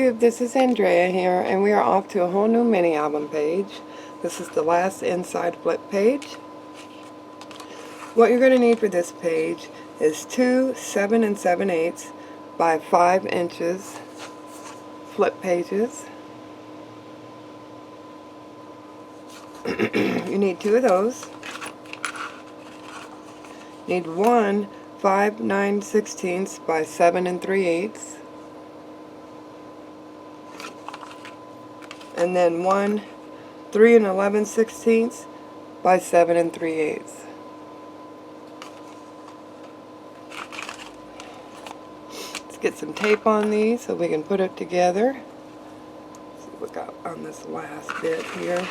YouTube, this is Andrea here, and we are off to a whole new mini album page. This is the last inside flip page. What you're going to need for this page is two 7 7/8 by 5 inches flip pages. You need two of those. You need one 5 9/16 by 7 3/8. And then one 3 11/16 by 7 3/8. Let's get some tape on these so we can put it together. Let's see what we got on this last bit here.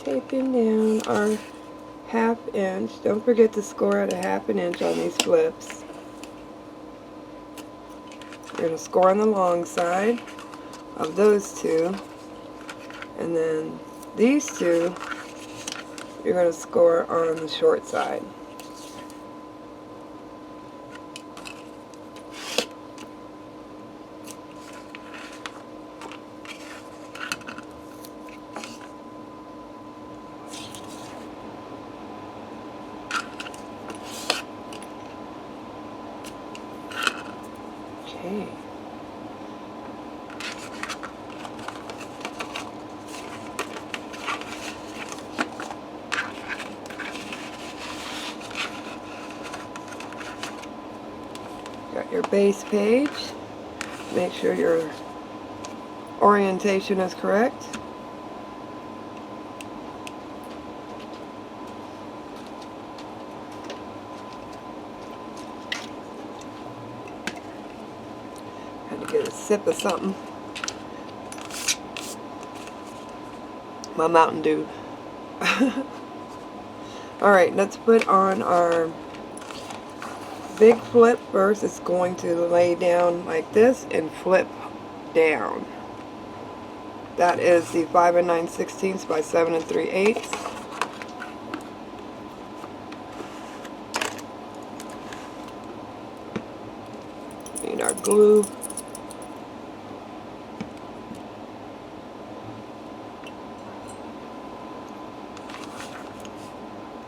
Taping down our 1/2 inch. Don't forget to score at a 1/2 inch on these flips. You're going to score on the long side of those two, and then these two you're going to score on the short side. Okay. Got your base page. Make sure your orientation is correct. Had to get a sip of something. My Mountain Dew. Alright, let's put on our big flip first. It's going to lay down like this and flip down. That is the 5 9/16 by 7 3/8. Need our glue.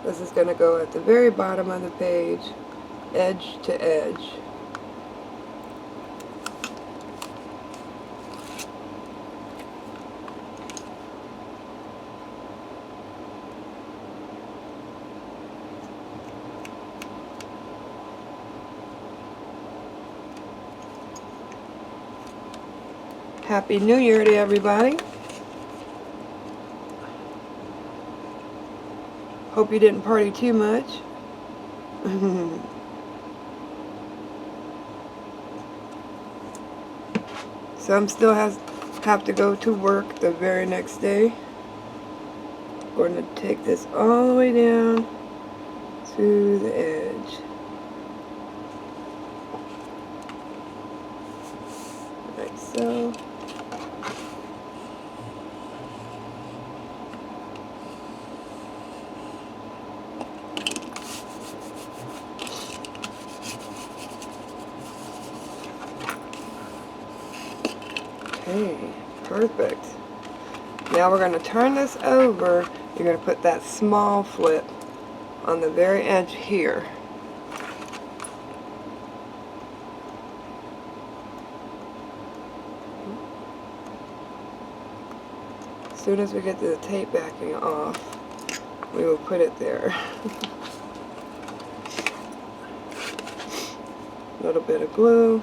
This is going to go at the very bottom of the page, edge to edge. Happy New Year to everybody. Hope you didn't party too much. Some still have to go to work the very next day. I'm going to take this all the way down to the edge. Like so. Okay, perfect. Now we're going to turn this over. You're going to put that small flip on the very edge here. As soon as we get the tape backing off, we will put it there. A little bit of glue.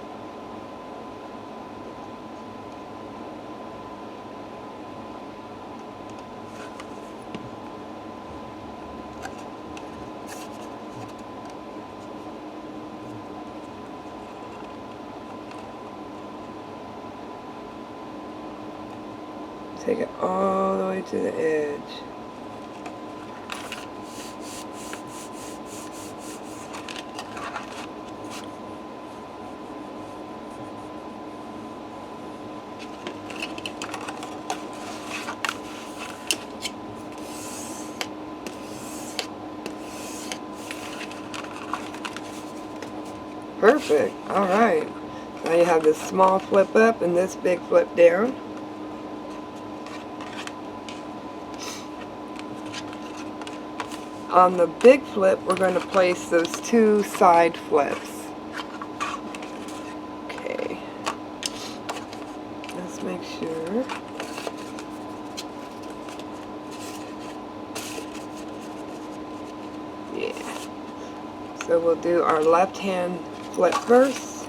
Take it all the way to the edge. Perfect. Alright. Now you have this small flip up and this big flip down. On the big flip, we're going to place those two side flips. Okay. Let's make sure. Yeah. So we'll do our left hand flip first.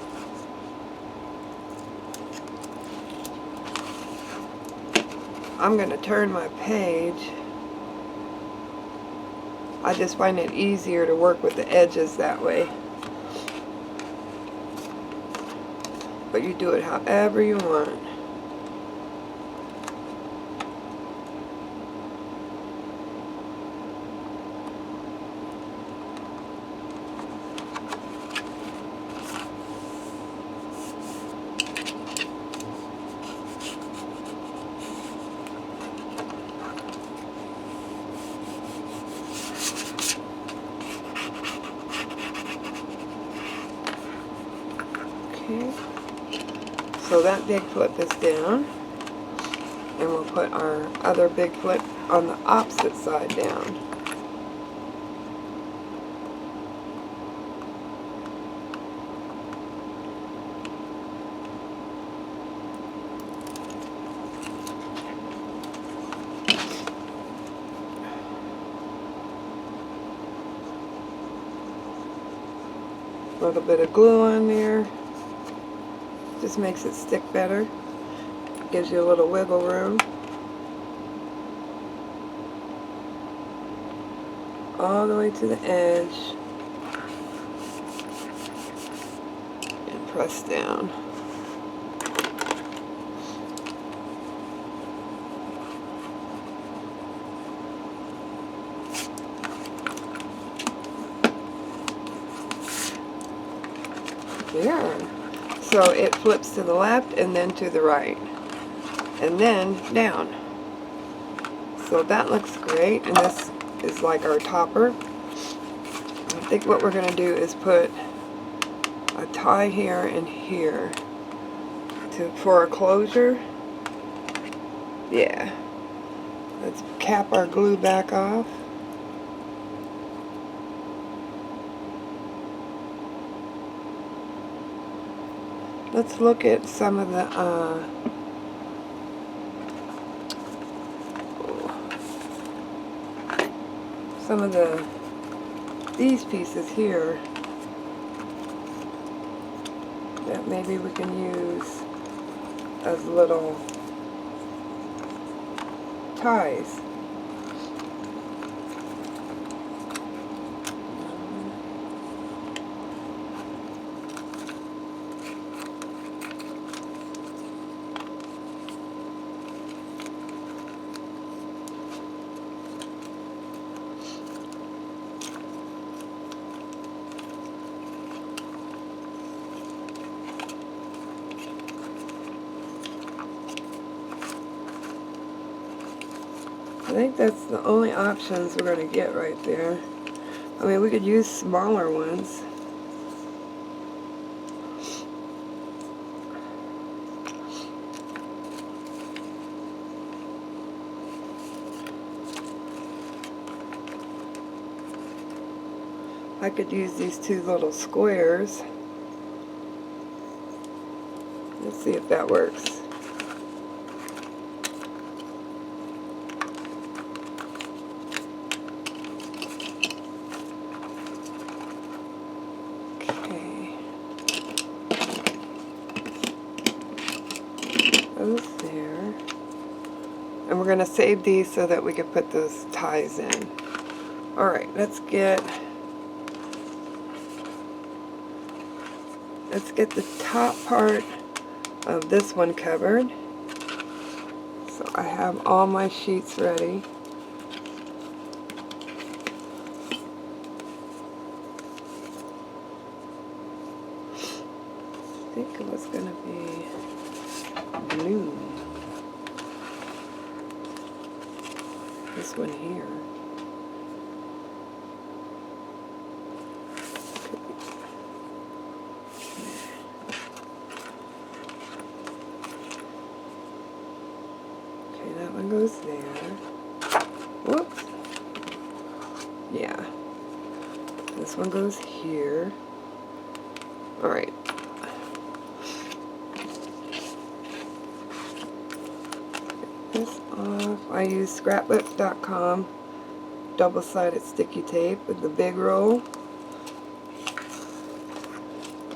I'm going to turn my page. I just find it easier to work with the edges that way. But you do it however you want. Okay. So that big flip is down, and we'll put our other big flip on the opposite side down. A little bit of glue on there. Just makes it stick better. Gives you a little wiggle room. All the way to the edge. And press down. There. So it flips to the left and then to the right. And then down. So that looks great. And this is like our topper. I think what we're going to do is put a tie here and here for a closure. Yeah. Let's cap our glue back off. Let's look at some of the these pieces here that maybe we can use as little ties. I think that's the only options we're going to get right there. I mean, we could use smaller ones. I could use these two little squares. Let's see if that works. Those there. And we're going to save these so that we can put those ties in. Alright, let's get the top part of this one covered. So I have all my sheets ready. I think it was going to be blue. This one here. Alright. This off. I use scrapbook.com double-sided sticky tape with the big roll.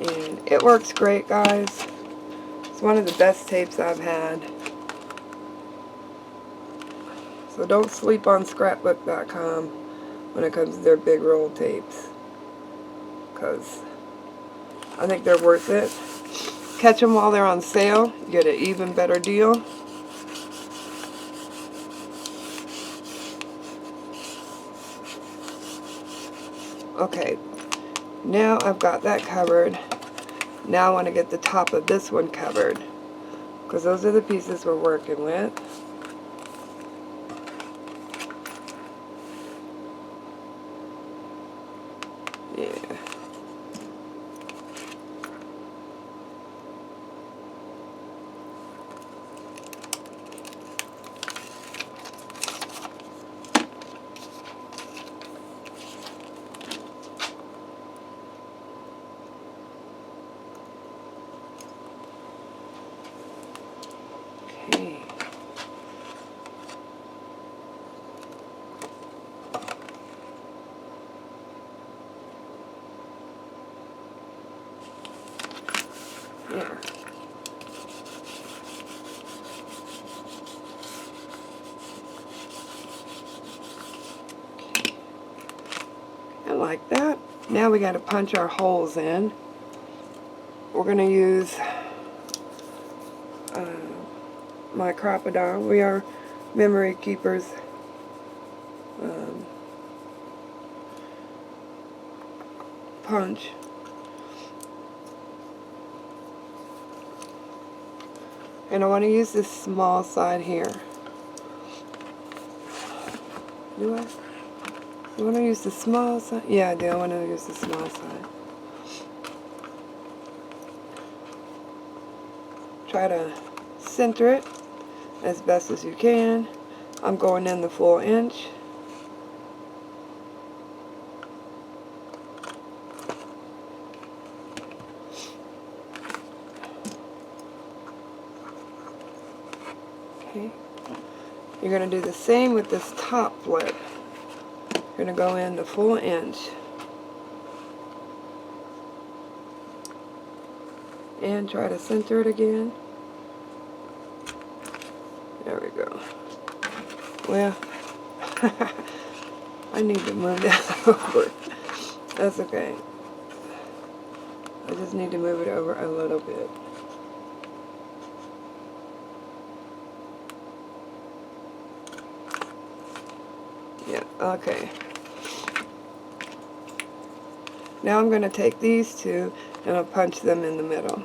And it works great, guys. It's one of the best tapes I've had. So don't sleep on scrapbook.com when it comes to their big roll tapes, because I think they're worth it. Catch them while they're on sale. You get an even better deal. Okay, now I've got that covered. Now I want to get the top of this one covered, because those are the pieces we're working with. Yeah. Okay. There. I like that. Now we got to punch our holes in. We're going to use my Crop-A-Dile. We are Memory Keepers. Punch. And I want to use this small side here. Do I? Do I want to use the small side? Yeah, I do. I want to use the small side. Try to center it as best as you can. I'm going in the full inch. Okay. You're going to do the same with this top flip. You're going to go in the full inch. And try to center it again. There we go. Well, I need to move that over. That's okay. I just need to move it over a little bit. Yeah, okay. Now I'm going to take these two and I'll punch them in the middle.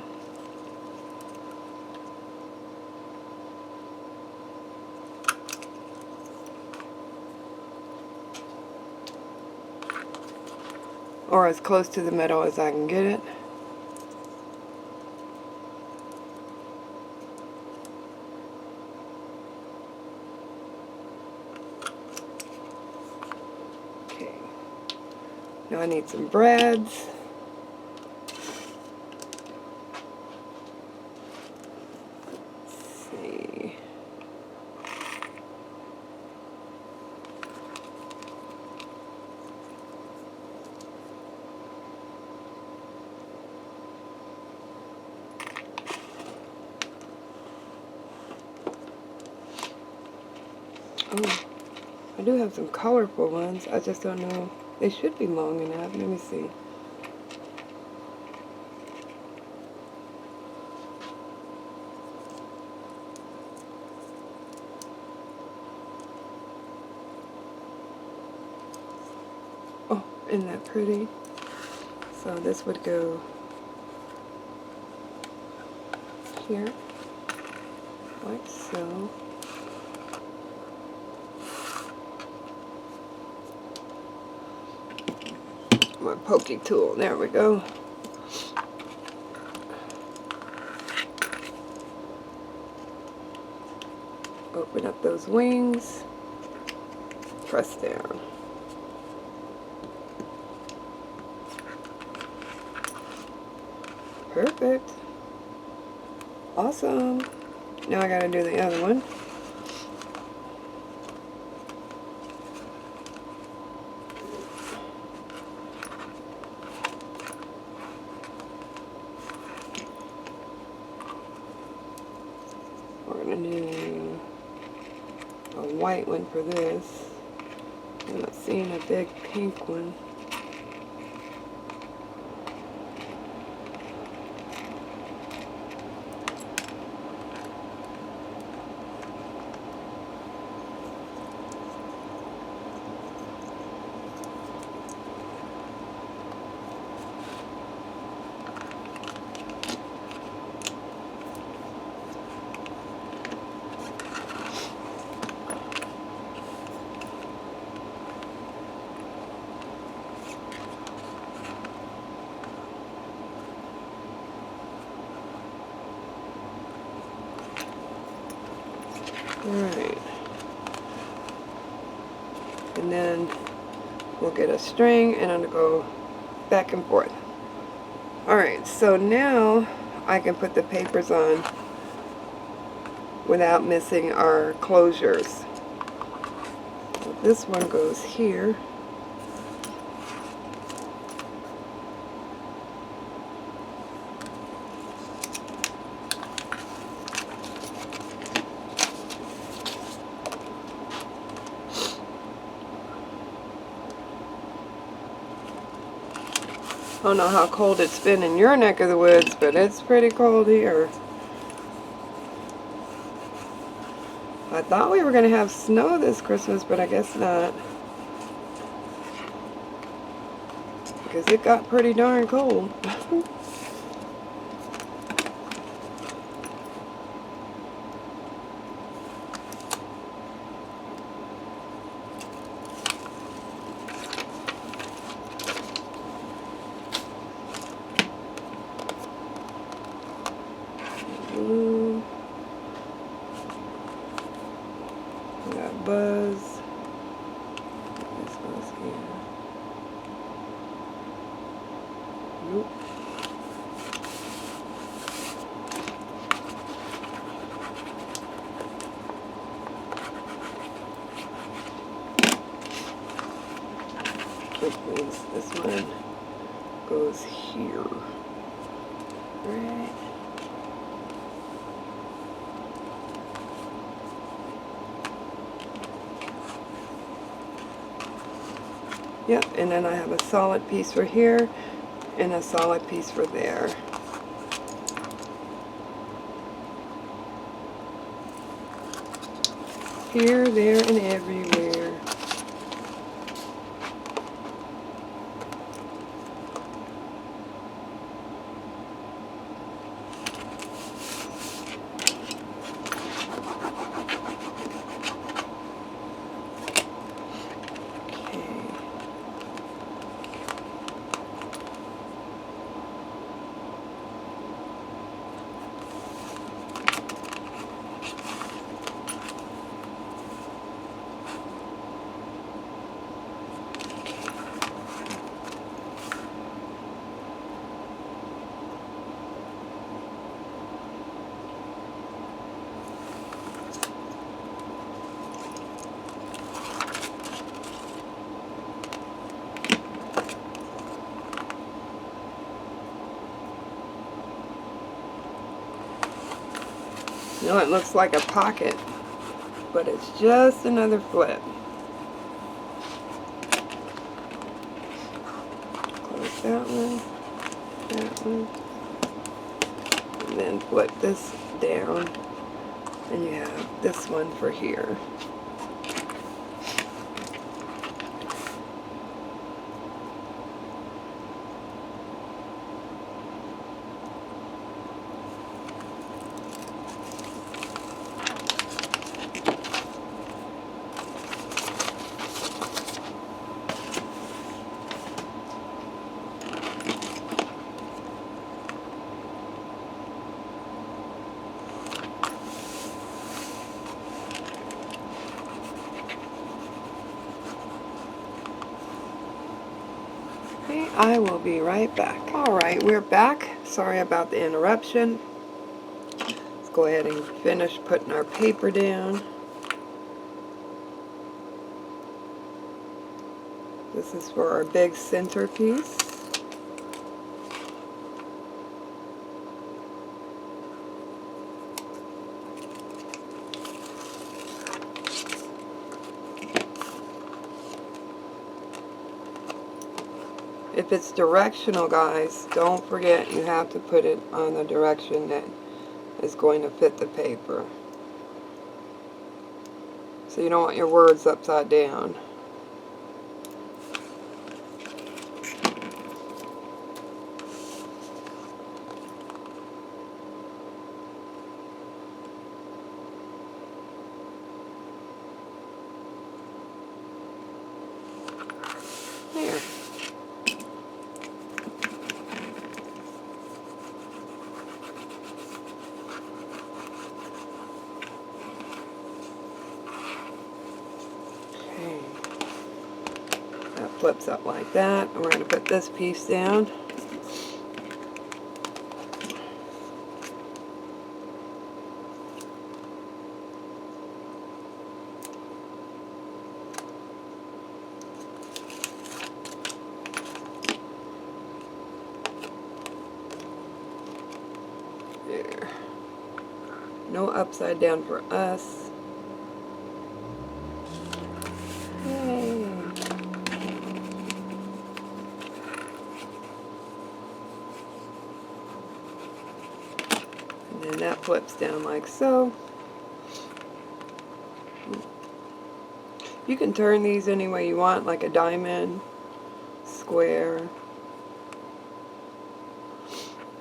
Or as close to the middle as I can get it. Okay. Now I need some brads. Let's see. Oh, I do have some colorful ones. I just don't know. They should be long enough. Let me see. Oh, isn't that pretty? So this would go here, like so. My poking tool, there we go. Open up those wings, press down. Perfect. Awesome. Now I gotta do the other one. We're gonna do a white one for this. I'm not seeing a big pink one. Alright. And then we'll get a string and it'll go back and forth. Alright, so now I can put the papers on without missing our closures. So this one goes here. I don't know how cold it's been in your neck of the woods, but it's pretty cold here. I thought we were going to have snow this Christmas, but I guess not. Because it got pretty darn cold. Blue. We got Buzz. This goes here. Nope. Which means this one goes here. Right. Yep, and then I have a solid piece for here and a solid piece for there. Here, there, and everywhere. You know, it looks like a pocket, but it's just another flip. Close that one, and then flip this down, and you have this one for here. I will be right back. Alright, we're back. Sorry about the interruption. Let's go ahead and finish putting our paper down. This is for our big centerpiece. If it's directional, guys, don't forget you have to put it on the direction that is going to fit the paper. So you don't want your words upside down. There. Okay. That flips up like that. And we're going to put this piece down. There. No upside down for us. Yay. And then that flips down like so. You can turn these any way you want, like a diamond, square.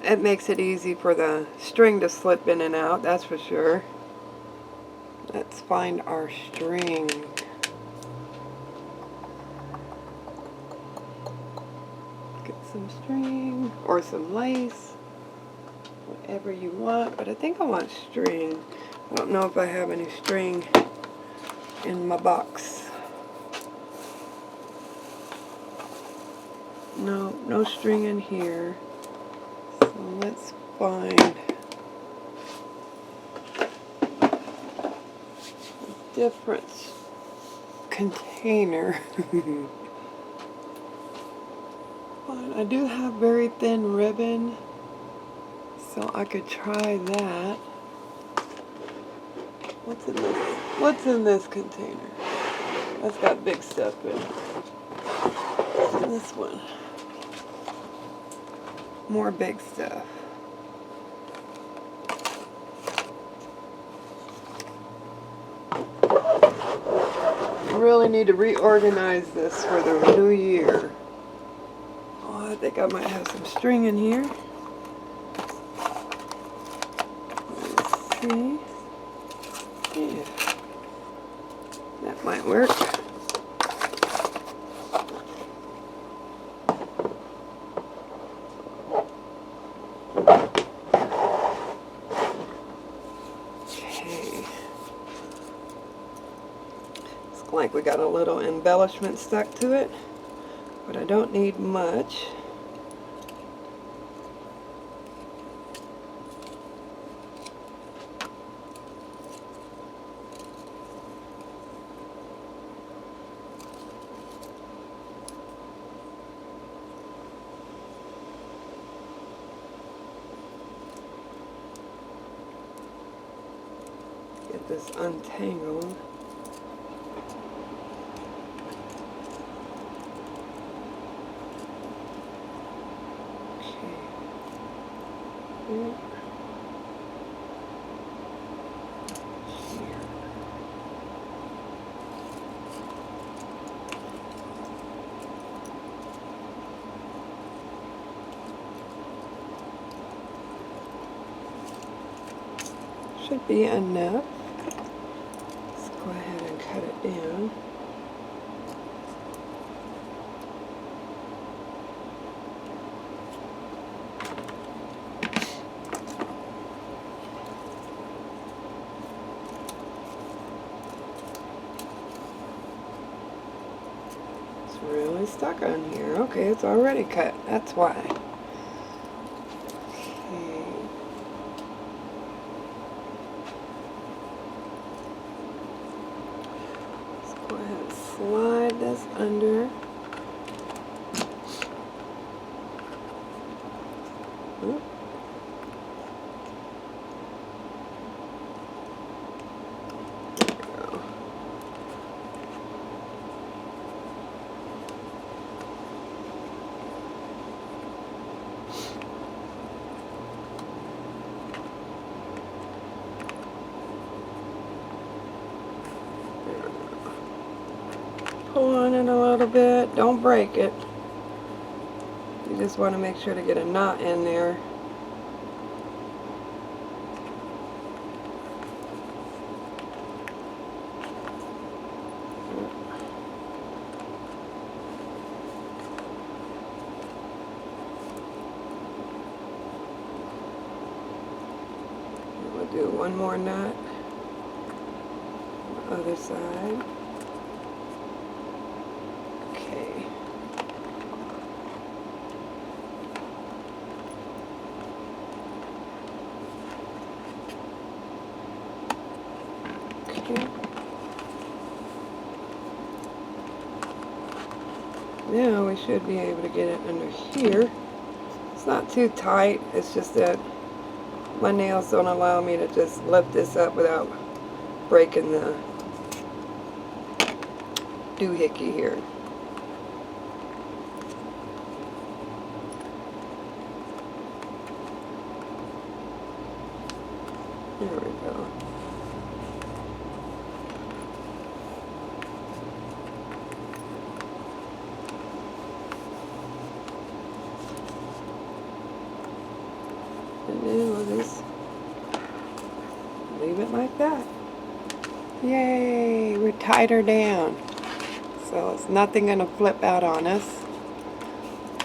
It makes it easy for the string to slip in and out, that's for sure. Let's find our string. Get some string or some lace, whatever you want, but I think I want string. I don't know if I have any string in my box. No, no string in here. So let's find a different container. But I do have very thin ribbon, so I could try that. What's in this? What's in this container? That's got big stuff in it. What's in this one? More big stuff. I really need to reorganize this for the new year. Oh, I think I might have some string in here. Let's see. Yeah. That might work. Like we got a little embellishment stuck to it, but I don't need much. Get this untangled. Should be enough. Let's go ahead and cut it down. It's really stuck on here. Okay, it's already cut. That's why. Okay. Let's go ahead and slide this under. Oop. Pull on it a little bit. Don't break it. You just want to make sure to get a knot in there. We'll do one more knot on the other side. Okay. Okay. Now we should be able to get it under here. It's not too tight, it's just that my nails don't allow me to just lift this up without breaking the doohickey here. There we go. And then we'll just leave it like that. Yay, we're tied her down. So it's nothing going to flip out on us.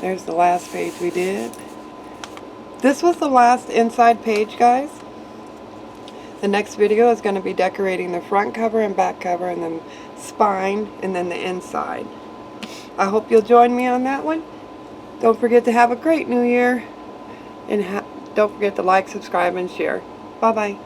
There's the last page we did. This was the last inside page, guys. The next video is going to be decorating the front cover and back cover and the spine and then the inside. I hope you'll join me on that one. Don't forget to have a great new year. And don't forget to like, subscribe, and share. Bye-bye.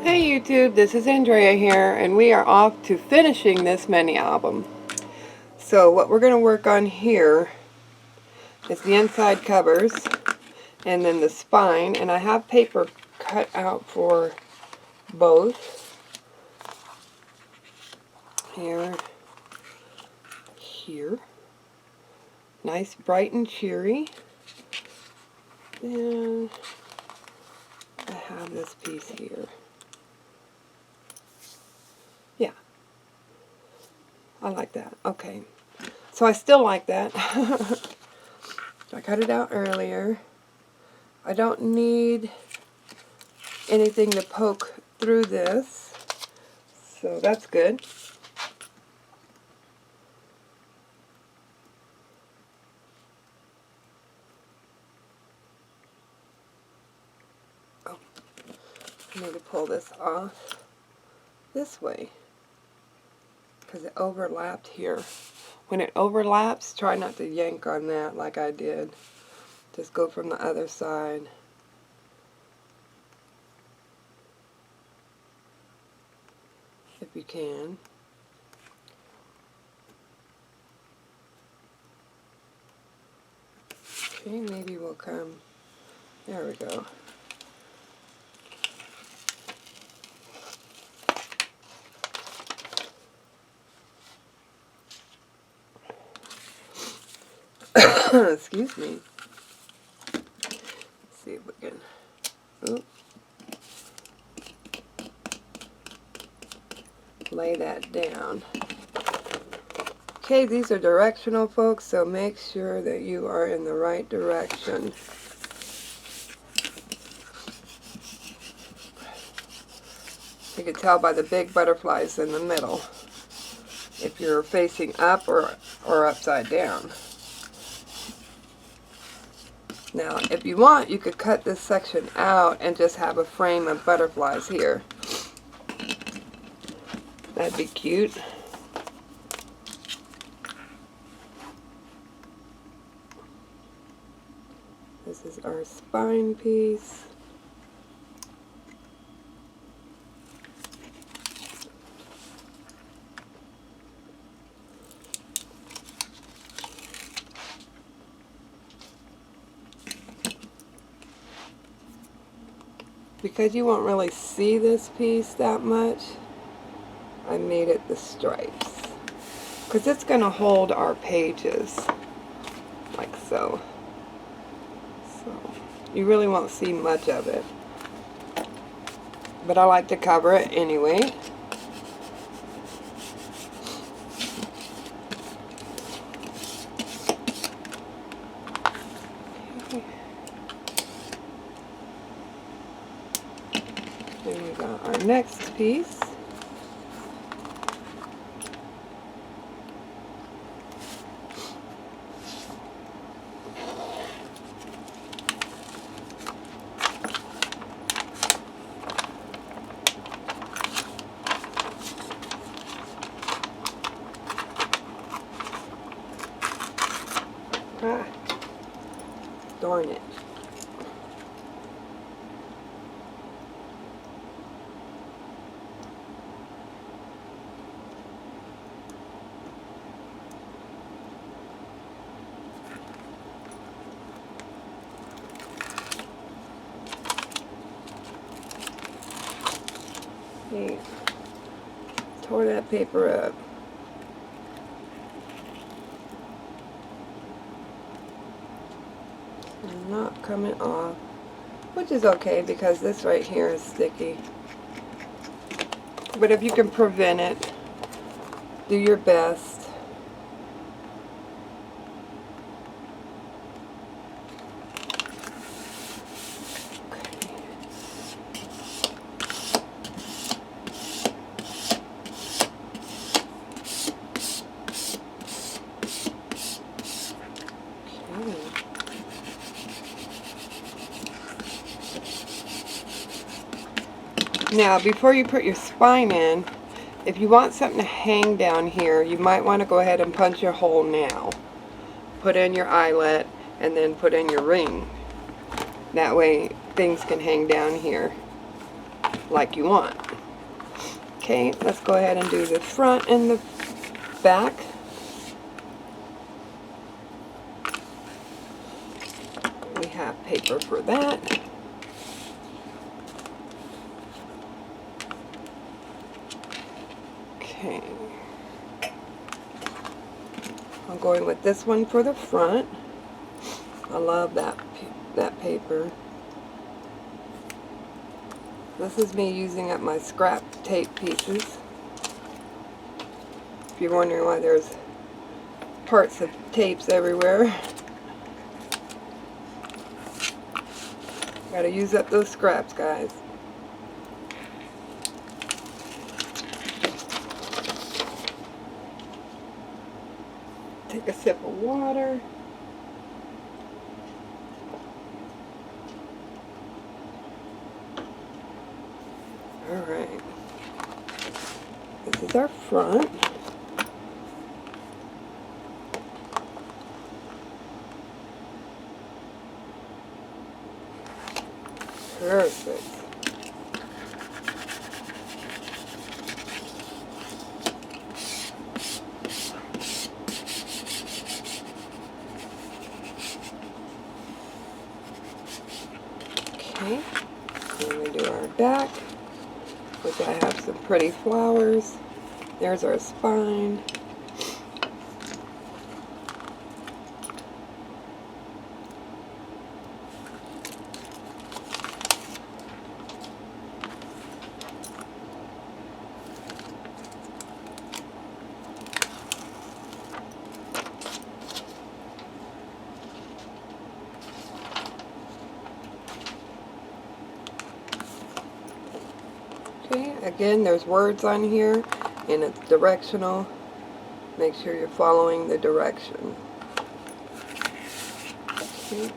Hey YouTube, this is Andrea here, and we are off to finishing this mini album. So what we're going to work on here is the inside covers and then the spine, and I have paper cut out for both. Here. Nice, bright and cheery. And I have this piece here. Yeah. I like that. Okay. So I still like that. I cut it out earlier. I don't need anything to poke through this, so that's good. Oh, I need to pull this off this way because it overlapped here. When it overlaps, try not to yank on that like I did. Just go from the other side. If you can. Okay, maybe we'll come. There we go. Excuse me. Let's see if we can. Oops. Lay that down. Okay, these are directional, folks, so make sure that you are in the right direction. You can tell by the big butterflies in the middle if you're facing up or upside down. Now, if you want, you could cut this section out and just have a frame of butterflies here. That'd be cute. This is our spine piece. Because you won't really see this piece that much, I made it the stripes. Because it's going to hold our pages, like so. So, you really won't see much of it. But I like to cover it anyway. Then we got our next piece. Ah, darn it. Okay. Tore that paper up. Not coming off, which is okay because this right here is sticky. But if you can prevent it, do your best. Now, before you put your spine in, if you want something to hang down here, you might want to go ahead and punch your hole now. Put in your eyelet and then put in your ring. That way things can hang down here like you want. Okay, let's go ahead and do the front and the back. We have paper for that. Okay, I'm going with this one for the front. I love that paper. This is me using up my scrap tape pieces. If you're wondering why there's parts of tapes everywhere. Gotta use up those scraps, guys. Take a sip of water. Alright. This is our front. Perfect. Okay, then we do our back, which I have some pretty flowers. There's our spine. Okay, again, there's words on here, and it's directional. Make sure you're following the direction. Okay.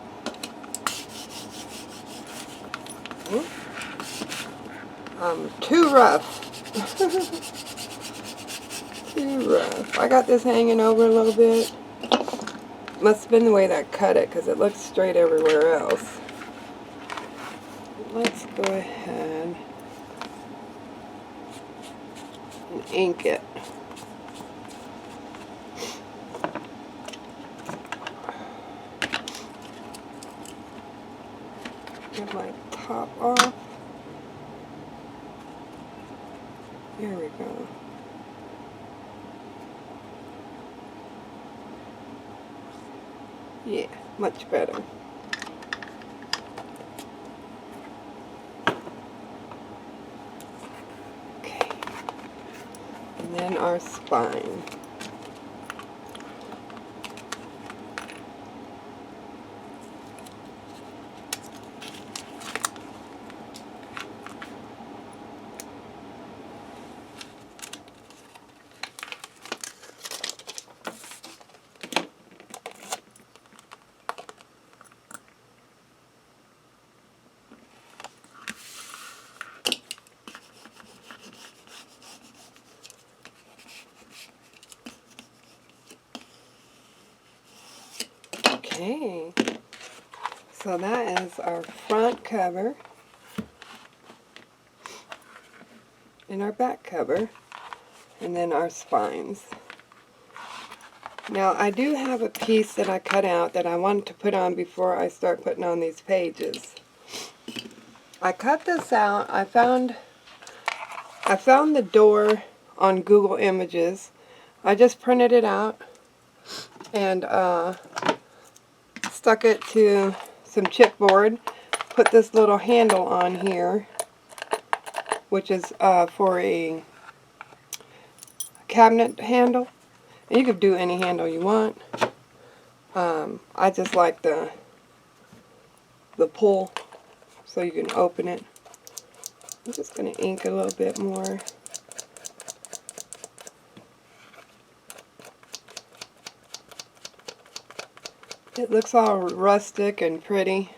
Too rough. Too rough. I got this hanging over a little bit. Must have been the way that I cut it because it looks straight everywhere else. Let's go ahead and ink it. Get my top off. There we go. Yeah, much better. Okay. And then our spine. Okay, so that is our front cover and our back cover, and then our spines. Now I do have a piece that I cut out that I wanted to put on before I start putting on these pages. I cut this out. I found the door on Google Images. I just printed it out and stuck it to some chipboard, put this little handle on here, which is for a cabinet handle. And you could do any handle you want. I just like the pull so you can open it. I'm just going to ink a little bit more. It looks all rustic and pretty.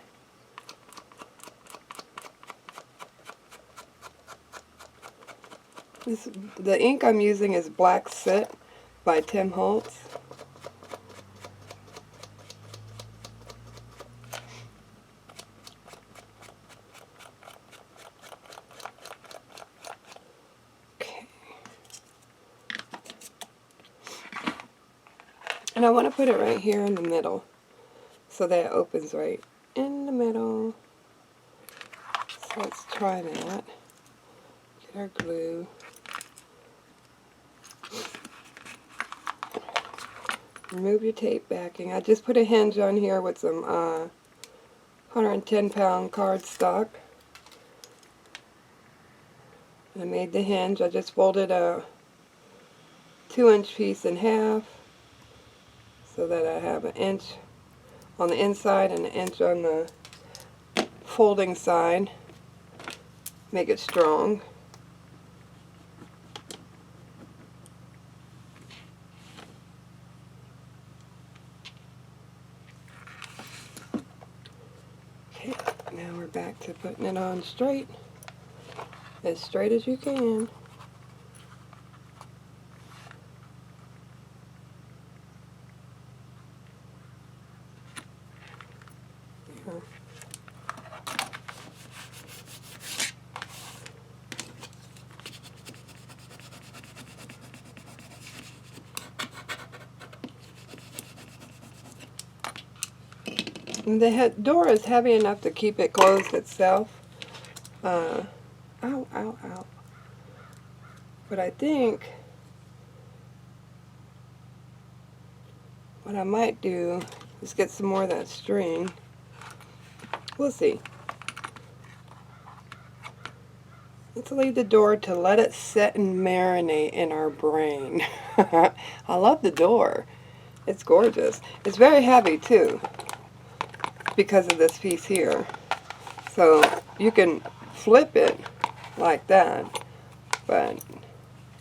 The ink I'm using is Black Soot by Tim Holtz. Okay. And I want to put it right here in the middle so that it opens right in the middle. So let's try that. Get our glue. Remove your tape backing. I just put a hinge on here with some 110-pound cardstock. I made the hinge. I just folded a 2-inch piece in half so that I have 1 inch on the inside and 1 inch on the folding side. Make it strong. Okay, now we're back to putting it on straight, as straight as you can. Here. And the door is heavy enough to keep it closed itself. Ow, ow, ow. But I think what I might do is get some more of that string. We'll see. Let's leave the door to let it sit and marinate in our brain. I love the door. It's gorgeous. It's very heavy too because of this piece here. So you can flip it like that, but you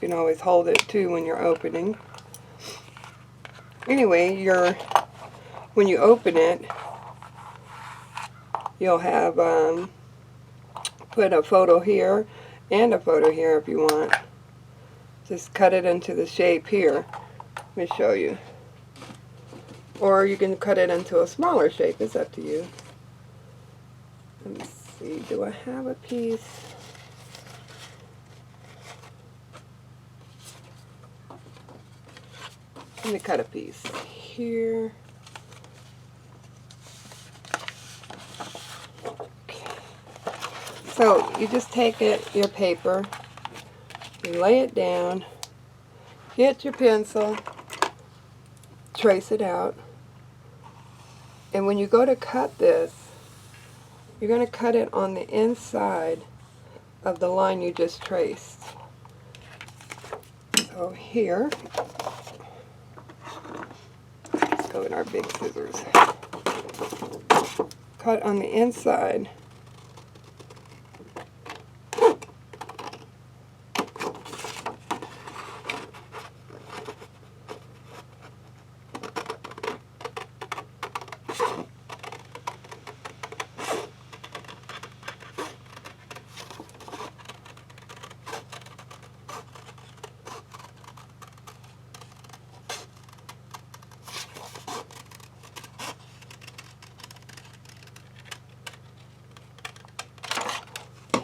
can always hold it too when you're opening. Anyway, when you open it, you'll have put a photo here and a photo here if you want. Just cut it into the shape here. Let me show you. Or you can cut it into a smaller shape. It's up to you. Let me see. Do I have a piece? Let me cut a piece here. Okay. So you just take your paper, you lay it down, get your pencil, trace it out, and when you go to cut this, you're going to cut it on the inside of the line you just traced. So here, let's go with our big scissors. Cut on the inside.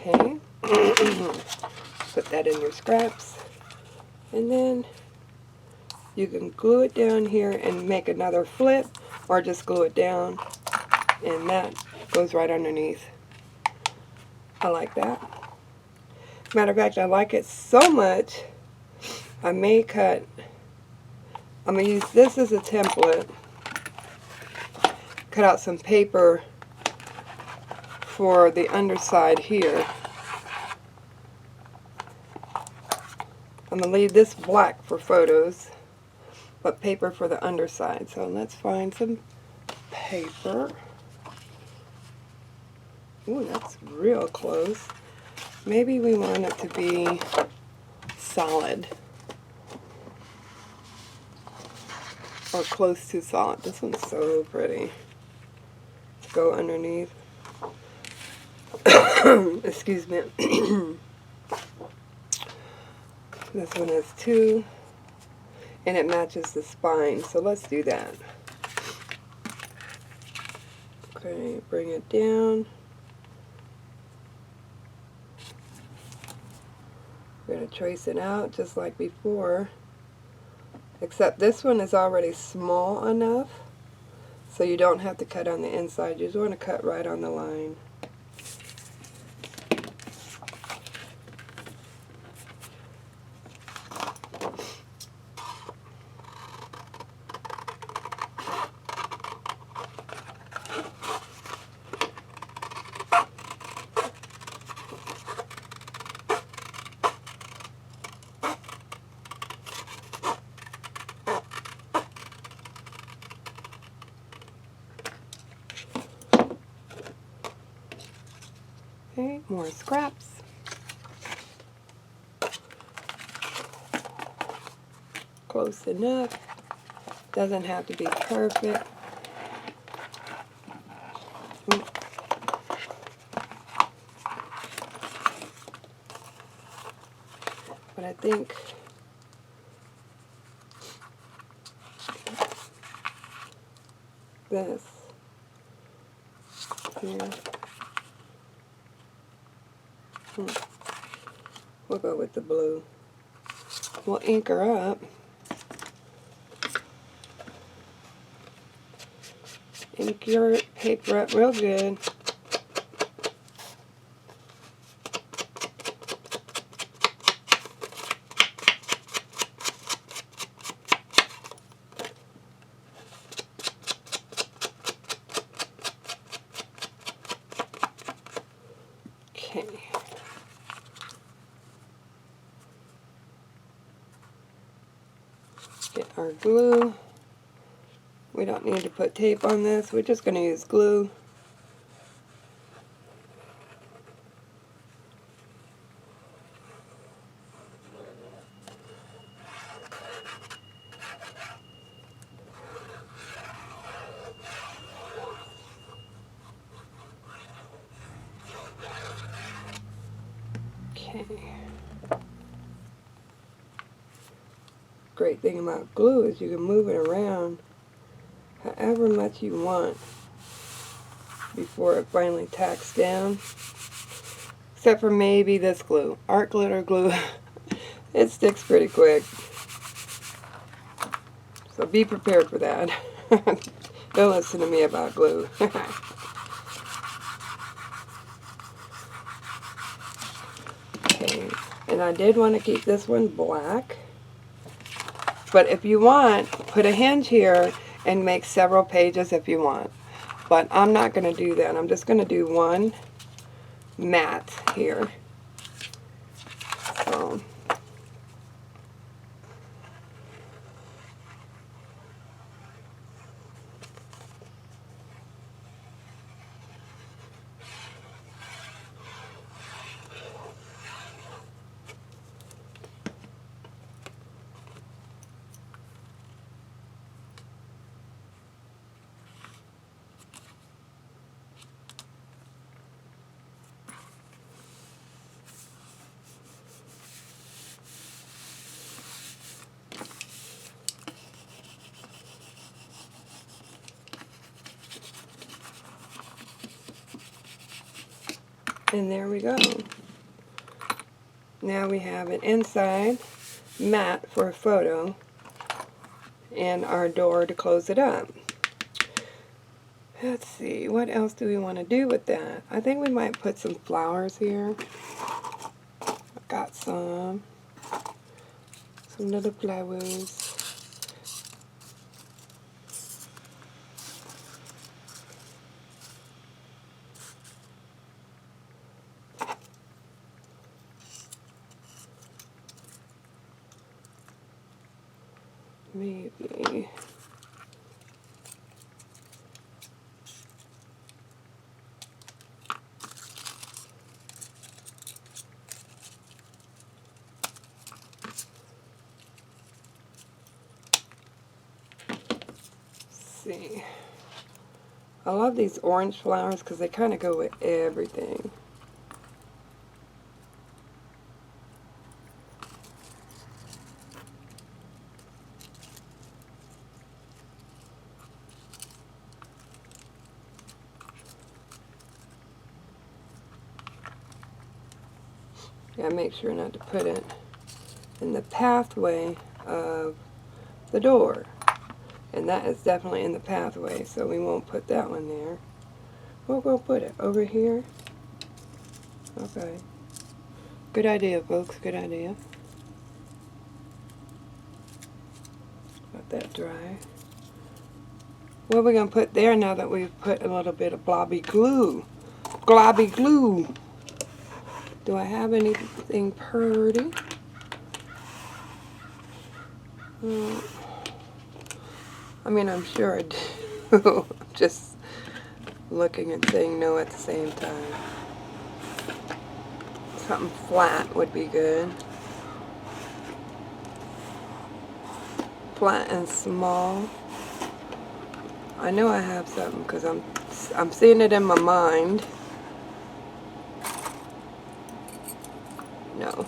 Okay, put that in your scraps, and then you can glue it down here and make another flip, or just glue it down, and that goes right underneath. I like that. Matter of fact, I like it so much, I may cut, I'm going to use this as a template, cut out some paper for the underside here. I'm going to leave this black for photos, but paper for the underside. So let's find some paper. Ooh, that's real close. Maybe we want it to be solid, or close to solid. This one's so pretty. Let's go underneath. Excuse me. This one has 2, and it matches the spine, so let's do that. Okay, bring it down. We're going to trace it out just like before, except this one is already small enough so you don't have to cut on the inside. You just want to cut right on the line. Okay, more scraps. Close enough. Doesn't have to be perfect. But I think this here. We'll go with the blue. We'll ink her up. Ink your paper up real good. Okay. Get our glue. We don't need to put tape on this. We're just going to use glue. Okay. Great thing about glue is you can move it around however much you want before it finally tacks down. Except for maybe this glue. Art glitter glue. It sticks pretty quick. So be prepared for that. Don't listen to me about glue. Okay. And I did want to keep this one black. But if you want, put a hinge here and make several pages if you want. But I'm not going to do that. I'm just going to do one matte here. So, and there we go. Now we have an inside mat for a photo and our door to close it up. Let's see, what else do we want to do with that? I think we might put some flowers here. I've got some little flowers. Maybe. See. I love these orange flowers because they kind of go with everything. Gotta make sure not to put it in the pathway of the door. And that is definitely in the pathway, so we won't put that one there. We'll go put it over here. Okay. Good idea, folks. Good idea. Let that dry. What are we going to put there now that we've put a little bit of blobby glue? Globby glue. Do I have anything pretty? I mean, I'm sure I do. Just looking and saying no at the same time. Something flat would be good. Flat and small. I know I have something because I'm seeing it in my mind. No.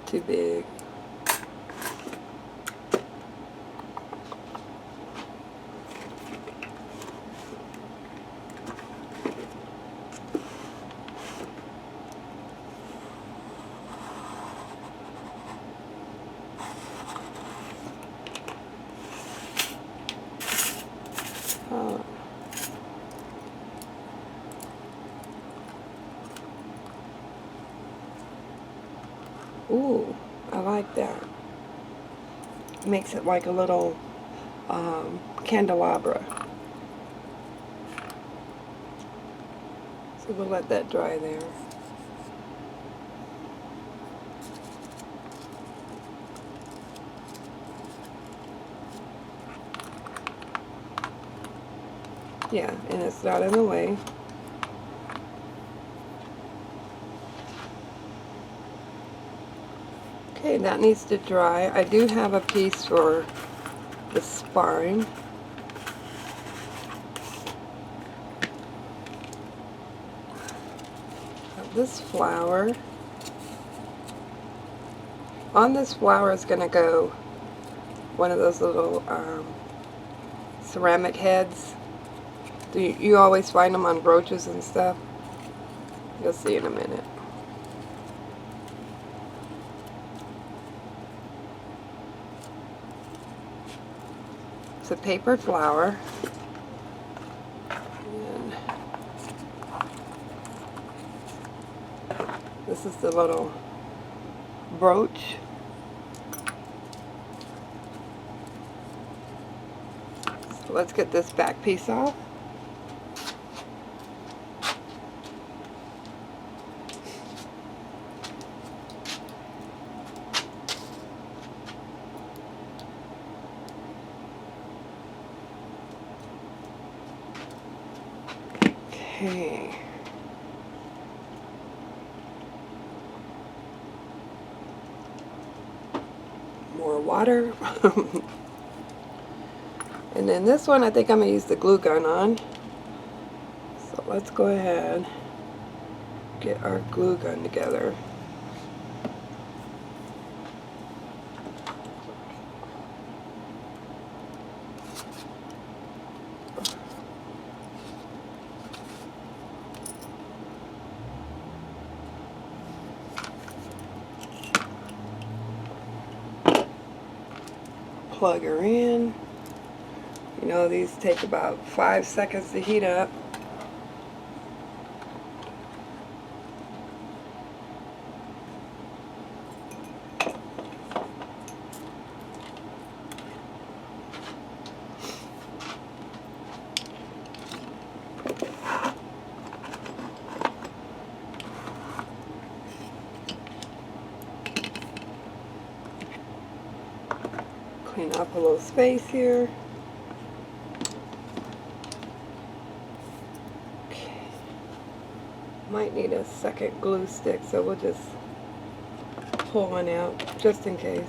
Too big. Ooh, I like that. Makes it like a little candelabra. So we'll let that dry there. Yeah, and it's not in the way. Okay, that needs to dry. I do have a piece for the spine. this flower. On this flower is going to go one of those little ceramic heads. You always find them on brooches and stuff. You'll see in a minute. It's a papered flower. And this is the little brooch. So let's get this back piece off. Okay. More water. And then this one I think I'm going to use the glue gun on. So let's go ahead and get our glue gun together. Plug her in. You know, these take about 5 seconds to heat up. Clean up a little space here. Might need a second glue stick, so we'll just pull one out just in case.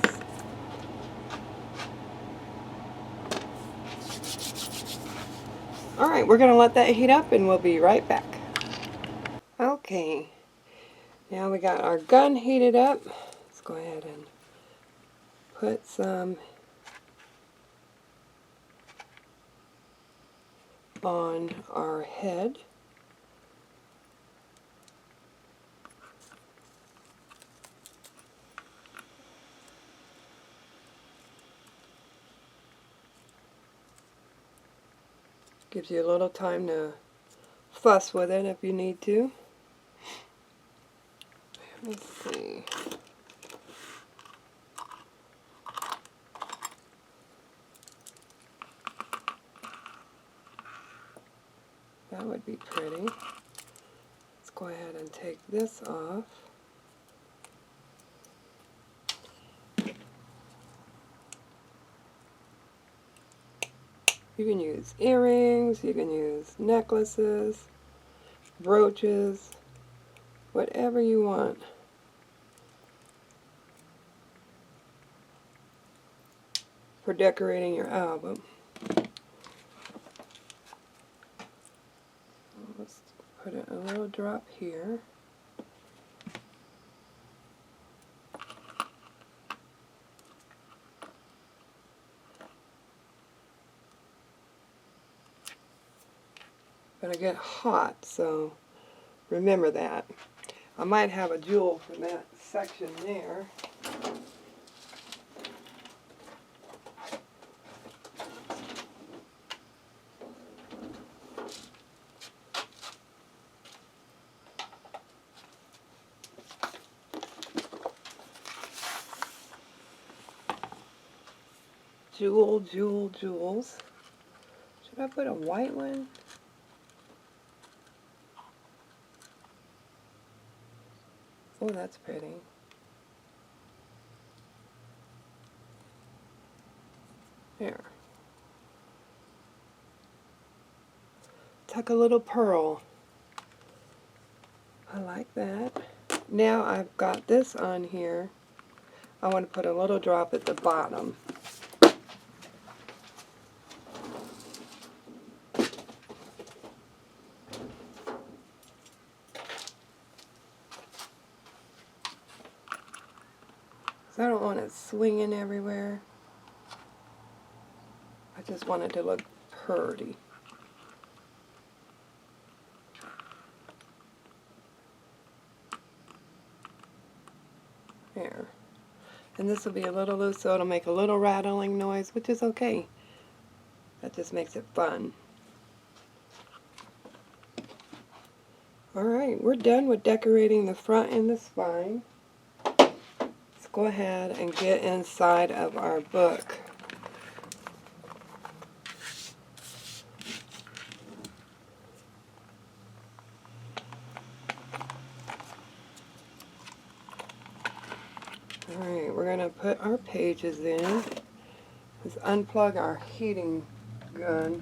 Alright, we're going to let that heat up and we'll be right back. Okay, now we got our gun heated up. Let's go ahead and put some on our head. Gives you a little time to fuss with it if you need to. Let's see. That would be pretty. Let's go ahead and take this off. You can use earrings, you can use necklaces, brooches, whatever you want. For decorating your album. Let's put a little drop here. Gonna get hot, so remember that. I might have a jewel from that section there. Jewels. Should I put a white one? Oh, that's pretty. There. Tuck a little pearl. I like that. Now I've got this on here. I want to put a little drop at the bottom. I don't want it swinging everywhere. I just want it to look pretty. There. And this will be a little loose, so it'll make a little rattling noise, which is okay. That just makes it fun. Alright, we're done with decorating the front and the spine. Let's go ahead and get inside of our book. Alright, we're going to put our pages in. Let's unplug our heating gun.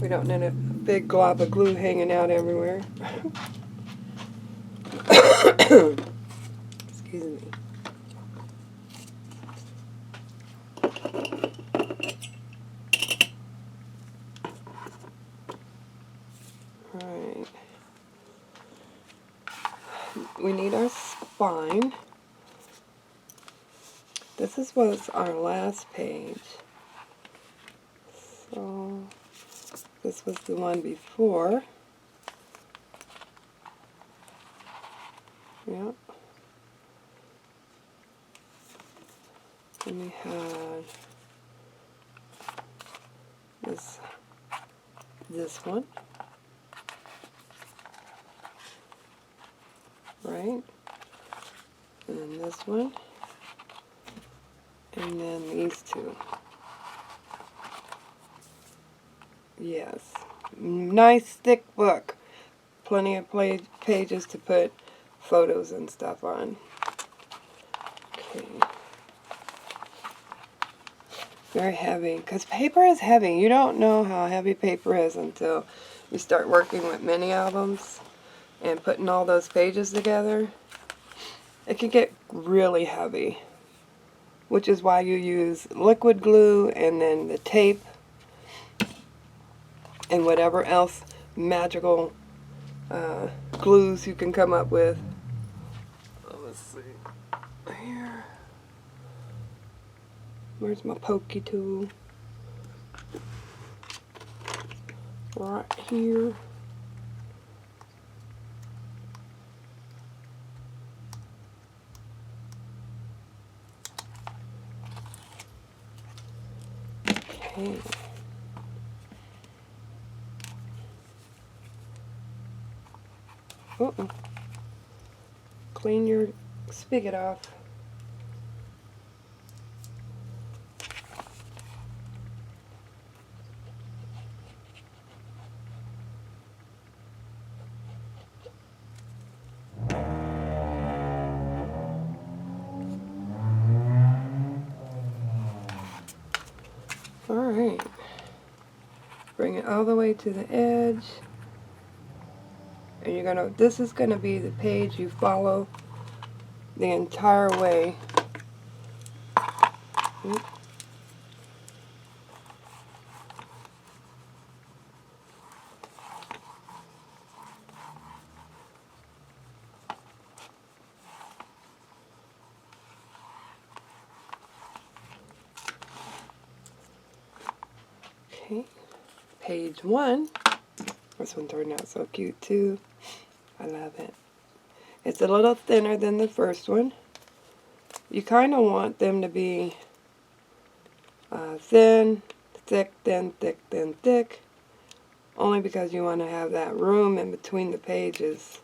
We don't need a big glob of glue hanging out everywhere. Excuse me. Alright. We need our spine. This was our last page. So this was the one before. Yep. And we had this one. Right? And then this one. And then these two. Yes. Nice thick book. Plenty of pages to put photos and stuff on. Okay. Very heavy. Because paper is heavy. You don't know how heavy paper is until you start working with mini albums and putting all those pages together. It can get really heavy. Which is why you use liquid glue and then the tape and whatever else magical glues you can come up with. Let's see. Here. Where's my pokey tool? Right here. Okay. Uh-oh. Clean your spigot off. Alright. Bring it all the way to the edge. And this is gonna be the page you follow the entire way. Okay, page 1. This one turned out so cute too. I love it. It's a little thinner than the first one. You kind of want them to be thin, thick, thin, thick, thin, thick. Only because you want to have that room in between the pages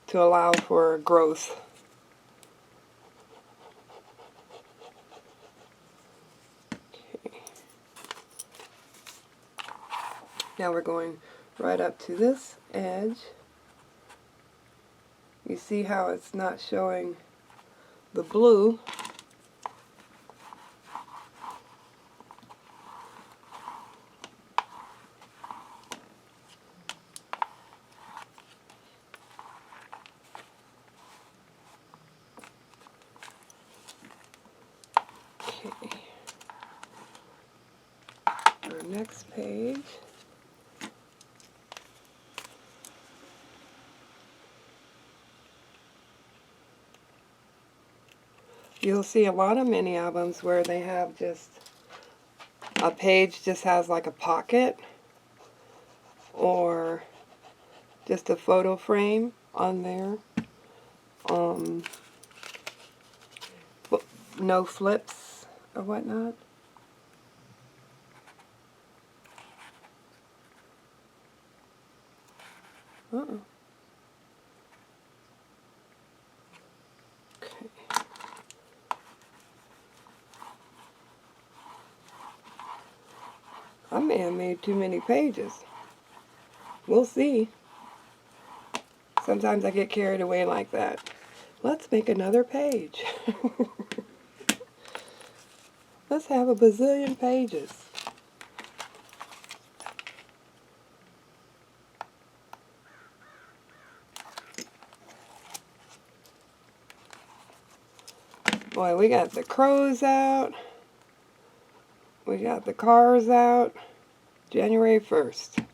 to allow for growth. Okay. Now we're going right up to this edge. You see how it's not showing the blue. Okay. Our next page. You'll see a lot of mini albums where they have just a page just has like a pocket or just a photo frame on there. No flips or whatnot. Okay. I may have made too many pages. We'll see. Sometimes I get carried away like that. Let's make another page. Let's have a bazillion pages. Boy, we got the crows out. We got the cars out. January 1st.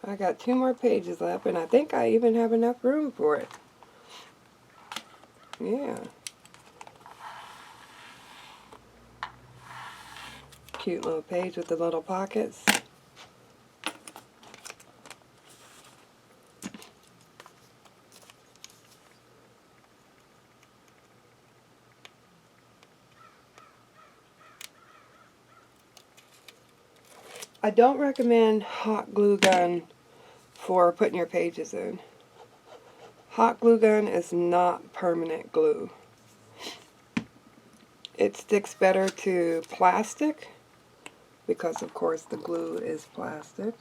I got 2 more pages left, and I think I even have enough room for it. Yeah. Cute little page with the little pockets. I don't recommend hot glue gun for putting your pages in. Hot glue gun is not permanent glue. It sticks better to plastic because of course the glue is plastic.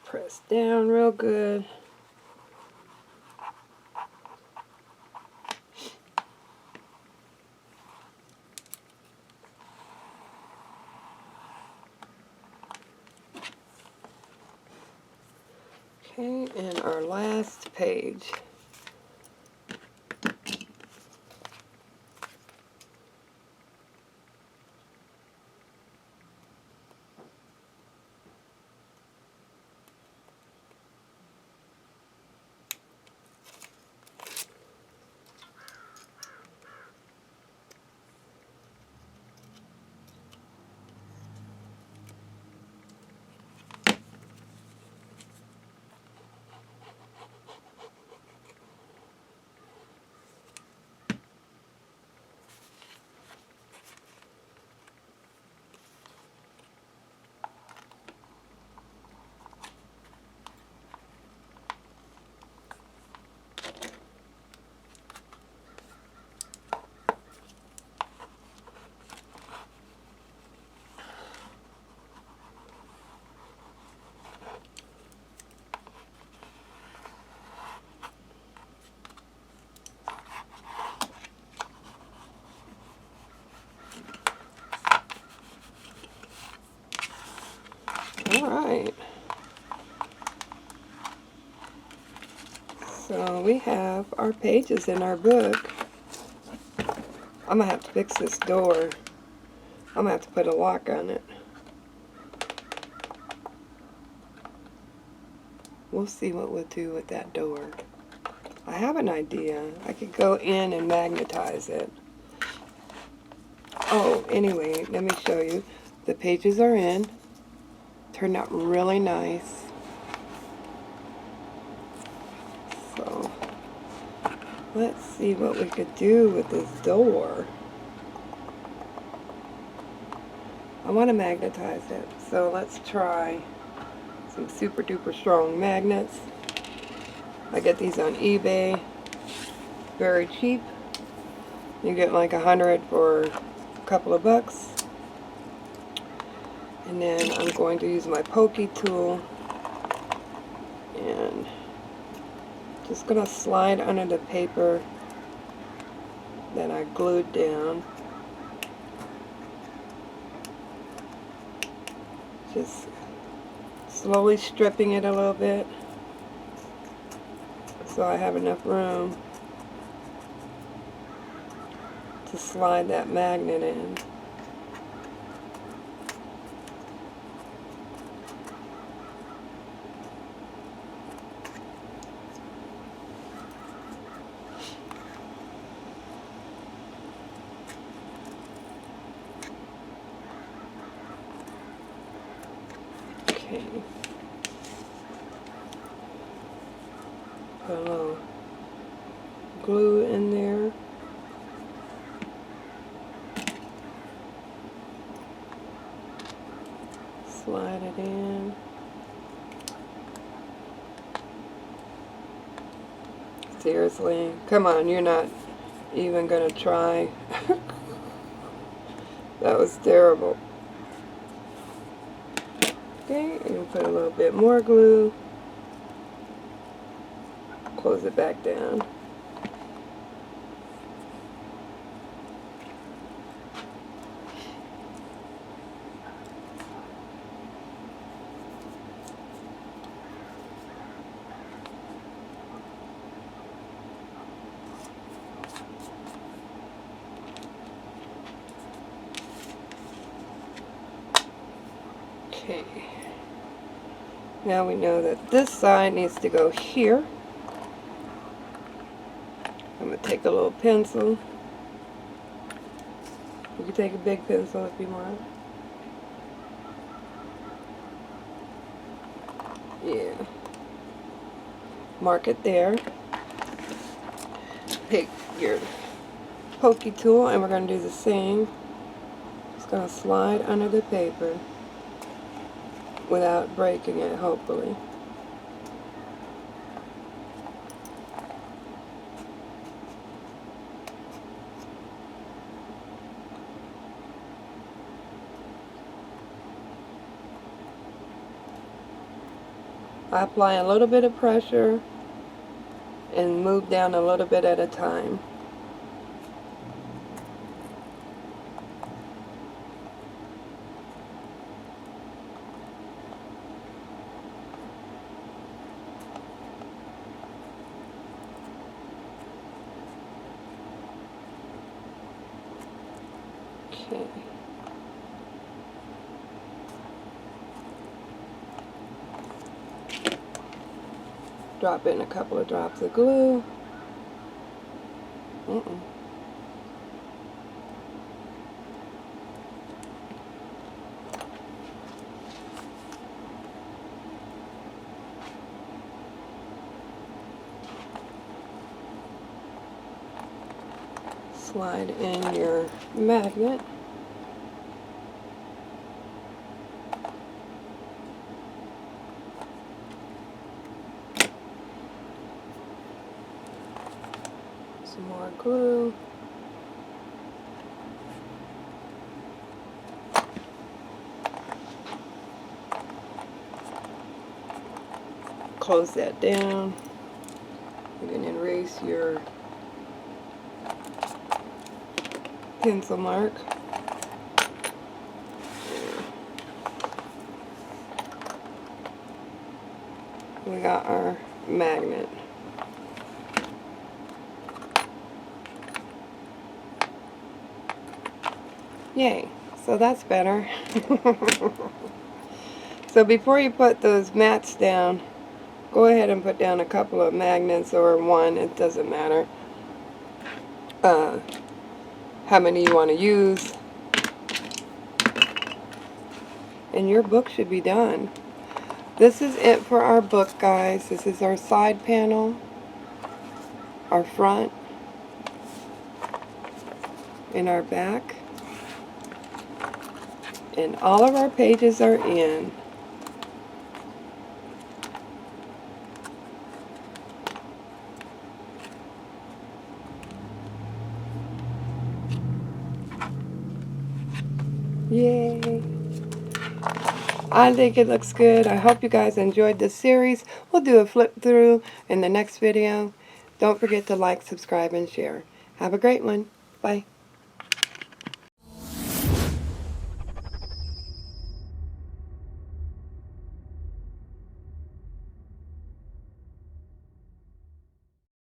Press down real good. Okay, and our last page. Alright. So we have our pages in our book. I'm going to have to fix this door. I'm going to have to put a lock on it. We'll see what we'll do with that door. I have an idea. I could go in and magnetize it. Oh, anyway, let me show you. The pages are in. Turned out really nice. So let's see what we could do with this door. I want to magnetize it, so let's try some super duper strong magnets. I get these on eBay, very cheap. You get like 100 for a couple of bucks. And then I'm going to use my pokey tool and just going to slide under the paper that I glued down. Just slowly stripping it a little bit so I have enough room to slide that magnet in. Okay. Put a little glue in there. Slide it in. Seriously, come on, you're not even gonna try. That was terrible. Okay, and put a little bit more glue. Close it back down. Okay. Now we know that this side needs to go here. I'm going to take a little pencil. You can take a big pencil if you want. Yeah. Mark it there. Take your pokey tool and we're going to do the same. Just going to slide under the paper without breaking it, hopefully. I apply a little bit of pressure and move down a little bit at a time. Okay. Drop in a couple of drops of glue. Slide in your magnet. Some more glue. Close that down. You can erase your pencil mark. We got our magnet. Yay, so that's better. So before you put those mats down, go ahead and put down a couple of magnets or one, it doesn't matter how many you want to use. and your book should be done. This is it for our book, guys. This is our side panel, our front, and our back. And all of our pages are in. Yay! I think it looks good. I hope you guys enjoyed this series. We'll do a flip through in the next video. Don't forget to like, subscribe, and share. Have a great one. Bye.